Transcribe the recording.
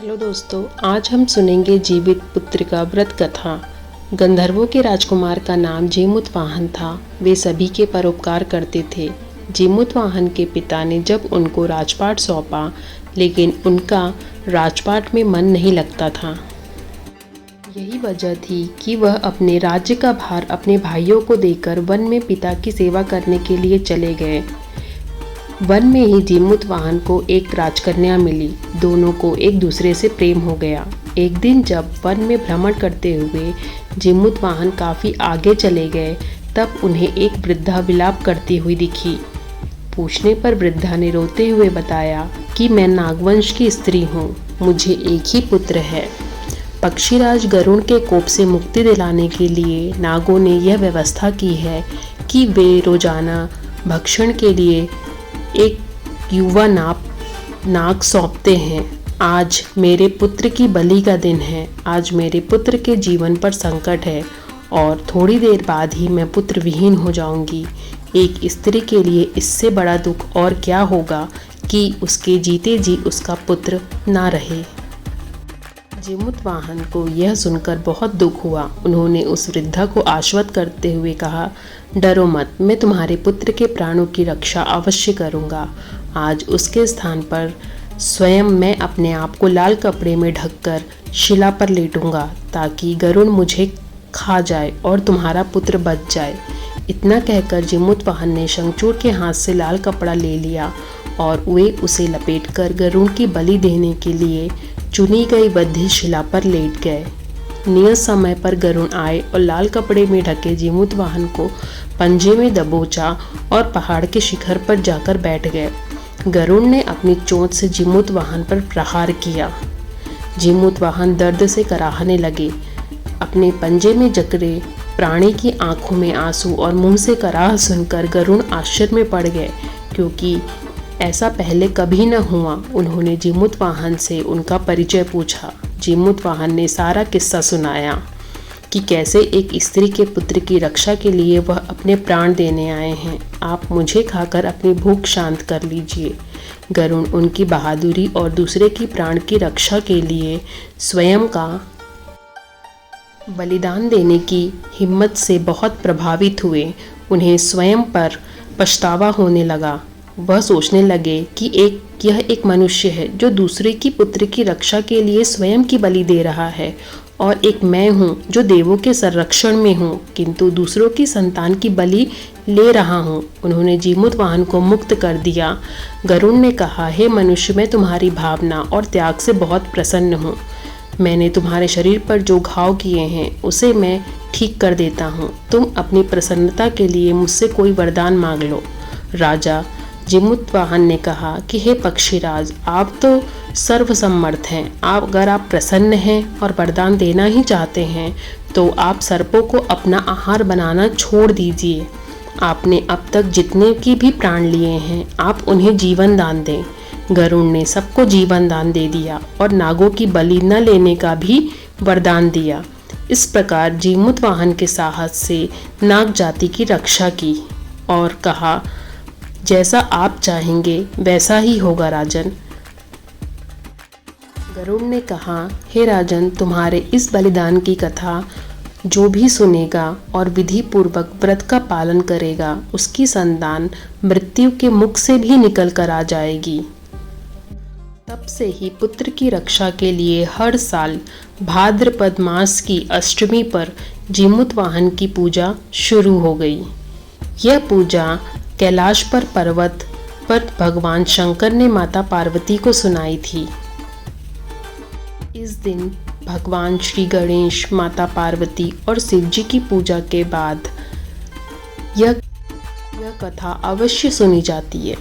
Hello दोस्तों, आज हम सुनेंगे जीवित पुत्र का व्रत कथा। गंधर्वों के राजकुमार का नाम जीमूतवाहन था। वे सभी के परोपकार करते थे। जीमूतवाहन के पिता ने जब उनको राजपाट सौंपा, लेकिन उनका राजपाट में मन नहीं लगता था। यही वजह थी कि वह अपने राज्य का भार अपने भाइयों को देकर वन में पिता की सेवा करने के लिए चले गए। वन में ही जीमूतवाहन को एक राजकन्या मिली। दोनों को एक दूसरे से प्रेम हो गया। एक दिन जब वन में भ्रमण करते हुए जीमूतवाहन काफ़ी आगे चले गए, तब उन्हें एक वृद्धा विलाप करती हुई दिखी। पूछने पर वृद्धा ने रोते हुए बताया कि मैं नागवंश की स्त्री हूँ, मुझे एक ही पुत्र है। पक्षीराज गरुड़ के कोप से मुक्ति दिलाने के लिए नागों ने यह व्यवस्था की है कि वे रोजाना भक्षण के लिए एक युवा नाग सौंपते हैं। आज मेरे पुत्र की बलि का दिन है। आज मेरे पुत्र के जीवन पर संकट है और थोड़ी देर बाद ही मैं पुत्र विहीन हो जाऊंगी। एक स्त्री के लिए इससे बड़ा दुख और क्या होगा कि उसके जीते जी उसका पुत्र ना रहे। जीमूतवाहन को यह सुनकर बहुत दुख हुआ। उन्होंने उस वृद्धा को आश्वस्त करते हुए कहा, डरो मत, मैं तुम्हारे पुत्र के प्राणों की रक्षा अवश्य करूंगा। आज उसके स्थान पर स्वयं मैं अपने आप को लाल कपड़े में ढककर शिला पर लेटूंगा, ताकि गरुड़ मुझे खा जाए और तुम्हारा पुत्र बच जाए। इतना कहकर जीमूतवाहन ने शंखचूड़ के हाथ से लाल कपड़ा ले लिया और वे उसे लपेटकर गरुड़ की बलि देने के लिए चुनी गई बद्धी शिला पर लेट गए। नियत समय पर गरुड़ आए और लाल कपड़े में ढके जीमूतवाहन को पंजे में दबोचा और पहाड़ के शिखर पर जाकर बैठ गए। गरुड़ ने अपनी चोंच से जीमूतवाहन पर प्रहार किया। जीमूतवाहन दर्द से कराहने लगे। अपने पंजे में जकड़े प्राणी की आंखों में आंसू और मुंह से कराह सुनकर गरुड़ आश्चर्य में पड़ गए, क्योंकि ऐसा पहले कभी न हुआ। उन्होंने जीमूतवाहन से उनका परिचय पूछा। जीमूतवाहन ने सारा किस्सा सुनाया कि कैसे एक स्त्री के पुत्र की रक्षा के लिए वह अपने प्राण देने आए हैं। आप मुझे खाकर अपनी भूख शांत कर लीजिए। गरुड़ उनकी बहादुरी और दूसरे की प्राण की रक्षा के लिए स्वयं का बलिदान देने की हिम्मत से बहुत प्रभावित हुए। उन्हें स्वयं पर पछतावा होने लगा। वह सोचने लगे कि यह एक मनुष्य है जो दूसरे की पुत्र की रक्षा के लिए स्वयं की बलि दे रहा है, और एक मैं हूँ जो देवों के संरक्षण में हूँ, किंतु दूसरों की संतान की बलि ले रहा हूँ। उन्होंने जीमूतवाहन को मुक्त कर दिया। गरुड़ ने कहा, हे मनुष्य, मैं तुम्हारी भावना और त्याग से बहुत प्रसन्न हूँ। मैंने तुम्हारे शरीर पर जो घाव किए हैं उसे मैं ठीक कर देता हूँ। तुम अपनी प्रसन्नता के लिए मुझसे कोई वरदान मांग लो। राजा जीमूतवाहन ने कहा कि हे पक्षीराज, आप तो सर्वसम्मर्थ हैं। अगर आप प्रसन्न हैं और वरदान देना ही चाहते हैं तो आप सर्पों को अपना आहार बनाना छोड़ दीजिए। आपने अब तक जितने की भी प्राण लिए हैं, आप उन्हें जीवन दान दें। गरुड़ ने सबको जीवन दान दे दिया और नागों की बलि न लेने का भी वरदान दिया। इस प्रकार जीमूतवाहन के साहस से नाग जाति की रक्षा की और कहा, जैसा आप चाहेंगे वैसा ही होगा राजन। गरुड़ ने कहा, हे राजन, तुम्हारे इस बलिदान की कथा जो भी सुनेगा और विधि पूर्वक व्रत का पालन करेगा, उसकी संतान मृत्यु के मुख से भी निकल कर आ जाएगी। तब से ही पुत्र की रक्षा के लिए हर साल भाद्रपद मास की अष्टमी पर जीमूतवाहन की पूजा शुरू हो गई। यह पूजा कैलाश पर पर्वत पर भगवान शंकर ने माता पार्वती को सुनाई थी। इस दिन भगवान श्री गणेश, माता पार्वती और शिव जी की पूजा के बाद यह कथा अवश्य सुनी जाती है।